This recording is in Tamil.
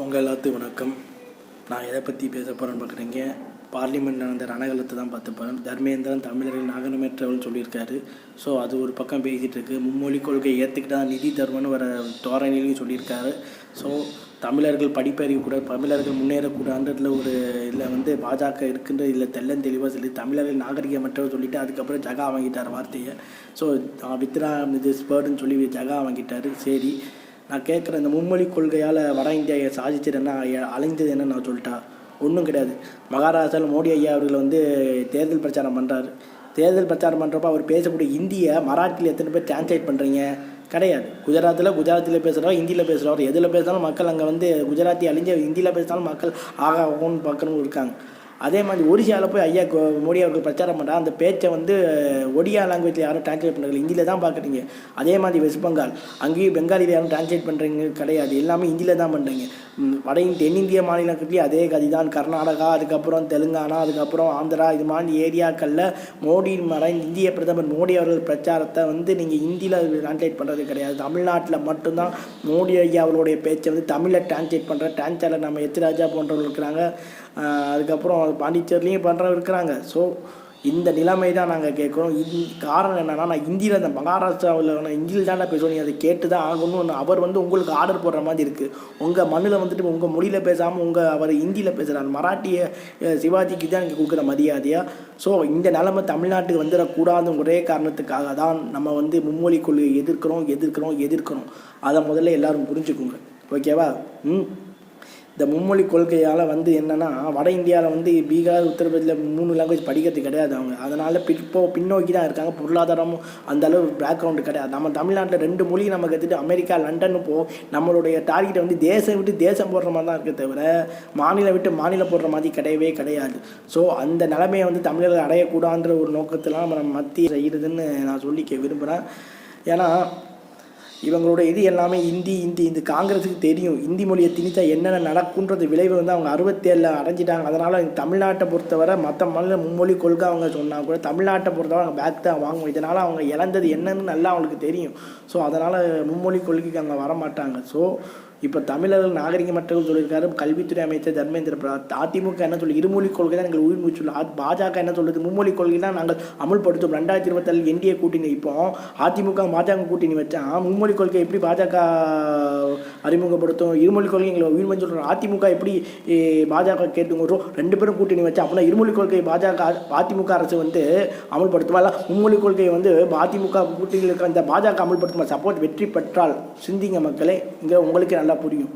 உங்கள் எல்லாத்துக்கும் வணக்கம். நான் எதை பற்றி பேச போகிறேன்னு பார்க்குறீங்க. பார்லிமெண்ட் நடந்த ரணகலத்தை தான் பார்த்து போகிறேன். தர்மேந்திரன் தமிழர்கள் நாகரமற்றவள்னு சொல்லியிருக்காரு. ஸோ அது ஒரு பக்கம் பேசிகிட்டு இருக்குது. மும்மொழி கொள்கையை ஏற்றுக்கிட்டா நிதி தருவன்னு வர தோரணையிலையும் சொல்லியிருக்காரு. ஸோ தமிழர்கள் படிப்பறியக்கூடாது, தமிழர்கள் முன்னேறக்கூடாதுன்றதுல ஒரு இதில் பாஜக இருக்குன்ற இதில் தெளிவாக சொல்லி தமிழர்கள் நாகரிகமற்றவர் சொல்லிவிட்டு அதுக்கப்புறம் ஜகா வாங்கிட்டார் வார்த்தையை. ஸோ வித்ரா இது ஸ்பேர்டுன்னு சொல்லி ஜகா வாங்கிட்டார். சரி, நான் கேட்குறேன், இந்த மும்மொழி கொள்கையால் வட இந்தியா சாதிச்சது என்ன, அலைஞ்சது என்ன நான் சொல்லிட்டா? ஒன்றும் கிடையாது. மகாராஷ்டிராவில் மோடி ஐயா அவர்கள் தேர்தல் பிரச்சாரம் பண்ணுறாரு. தேர்தல் பிரச்சாரம் பண்ணுறப்ப அவர் பேசக்கூடிய இந்தியை மராட்டியில் எத்தனை பேர் டிரான்ஸ்லேட் பண்ணுறீங்க? கிடையாது. குஜராத்தில் பேசுகிறவர், ஹிந்தியில் பேசுகிறவர், எதில் பேசினாலும் மக்கள் அங்கே குஜராத்தி அழிஞ்ச ஹிந்தியில் பேசினாலும் மக்கள் ஆகா ஓன்னு பார்க்குறவங்க இருக்காங்க. அதே மாதிரி ஒடிஷாவில் போய் ஐயா மோடி அவர்கள் பிரச்சாரம் பண்ணுறாங்க. அந்த பேச்சை ஒடியா லாங்குவேஜில் யாரும் டிரான்ஸ்லேட் பண்ணுறது, ஹிந்தியில் தான் பார்க்குறீங்க. அதே மாதிரி வெஸ்ட் பெங்கால், அங்கேயும் பெங்காலியில் யாரும் டிரான்ஸ்லேட் பண்ணுறீங்க கிடையாது, எல்லாமே ஹிந்தியில் தான் பண்ணுறீங்க. தென்னிந்திய மாநிலங்கள்லேயும் அதே கதி தான். கர்நாடகா, அதுக்கப்புறம் தெலுங்கானா, அதுக்கப்புறம் ஆந்திரா, இது மாதிரி ஏரியாக்களில் இந்திய பிரதமர் மோடி அவர்கள் பிரச்சாரத்தை நீங்கள் ஹிந்தியில் டிரான்ஸ்லேட் பண்ணுறது கிடையாது. தமிழ்நாட்டில் மட்டும்தான் மோடி ஐயா அவர்களுடைய பேச்சை தமிழில் டிரான்ஸ்லேட் பண்ணுற டிரான்ஸ்லேட்டர் நம்ம எச்ராஜா போன்றவர்கள் இருக்கிறாங்க. அதுக்கப்புறம் பாண்டிச்சேரிலையும் பண்ணுறவங்க இருக்கிறாங்க. ஸோ இந்த நிலைமை தான் நாங்கள் கேட்குறோம். காரணம் என்னென்னா, நான் ஹிந்தியில் இந்த மகாராஷ்டிராவில் ஹிந்தியில் தான் பேசுவோம், நீ அதை கேட்டு தான் ஆகணும்னு அவர் உங்களுக்கு ஆர்டர் போடுற மாதிரி இருக்குது. உங்கள் மண்ணில் உங்கள் மொழியில் பேசாமல் அவர் ஹிந்தியில் பேசுகிறார். மராட்டிய சிவாஜிக்கு தான் இங்கே கொடுக்குற மரியாதையா? ஸோ இந்த நிலைமை தமிழ்நாட்டுக்கு வந்துடக்கூடாதுன்னு ஒரே காரணத்துக்காக தான் நம்ம மும்மொழி கொள்கையை எதிர்க்கிறோம். அதை முதல்ல எல்லோரும் புரிஞ்சுக்கோங்க, ஓகேவா? இந்த மும்மொழி கொள்கையால் என்னென்னா, வட இந்தியாவில் பீகார், உத்தரப்பிரதேசில் 3 லாங்குவேஜ் படிக்கிறது கிடையாது அவங்க. அதனால் பின்னோக்கி தான் இருக்காங்க. பொருளாதாரமும் அந்தளவு பேக்ரவுண்டு கிடையாது. நம்ம தமிழ்நாட்டில் 2 மொழி நம்ம கற்றுட்டு அமெரிக்கா, லண்டன் நம்மளுடைய டார்கெட்டை தேசம் விட்டு தேசம் போடுற மாதிரி தான் இருக்க தவிர மாநிலம் விட்டு மாநிலம் போடுற மாதிரி கிடையாது. ஸோ அந்த நிலைமையை தமிழர்கள் அடையக்கூடாதுன்ற ஒரு நோக்கத்தில் நம்ம மத்திய செய்கிறதுன்னு நான் சொல்லிக்க விரும்புகிறேன். ஏன்னா இவங்களோட இது எல்லாமே இந்த காங்கிரஸுக்கு தெரியும். இந்தி மொழியை திணித்தா என்னென்ன நடக்குன்றது விளைவு அவங்க 67 அடைஞ்சிட்டாங்க. அதனால் தமிழ்நாட்டை பொறுத்தவரை மற்ற மாநில மும்மொழி கொள்கை அவங்க சொன்னால் கூட தமிழ்நாட்டை பொறுத்தவரை அவங்க பேக் தான் வாங்குவோம். இதனால் அவங்க இழந்தது என்னன்னு நல்லா அவங்களுக்கு தெரியும். ஸோ அதனால் மும்மொழி கொள்கைக்கு அங்கே வரமாட்டாங்க. ஸோ இப்போ தமிழர்கள் நாகரிகமற்றவர்கள் சொல்லியிருக்காரு கல்வித்துறை அமைச்சர் தர்மேந்திர பிரதான். அதிமுக என்ன சொல்லி, இருமொழி கொள்கை தான் எங்கள் உயிர் மூச்சு. பாஜக என்ன சொல்லுது, மும்மொழி கொள்கை தான் நாங்கள் அமுல்படுத்தும். 2027 என்டிஏ கூட்டணி. இப்போ அதிமுக பாஜக கூட்டணி வச்சா மும்மொழி கொள்கை எப்படி பாஜக அறிமுகப்படுத்தும்? இருமொழி கொள்கை எங்களை உயிர் மூச்சு சொல்கிறோம். அதிமுக எப்படி பாஜக கேட்டுங்கிறோம்? 2 பேரும் கூட்டணி வச்சா அப்படின்னா இருமொழி கொள்கை அதிமுக அரசு அமல்படுத்துமா? இல்லை மும்மொழி கொள்கையை அதிமுக கூட்டணிகளுக்கு அந்த பாஜக அமல்படுத்துமா? சப்போஸ் வெற்றி பெற்றால் சிந்திங்க மக்களே, இங்கே உங்களுக்கு நல்லா புரியும்.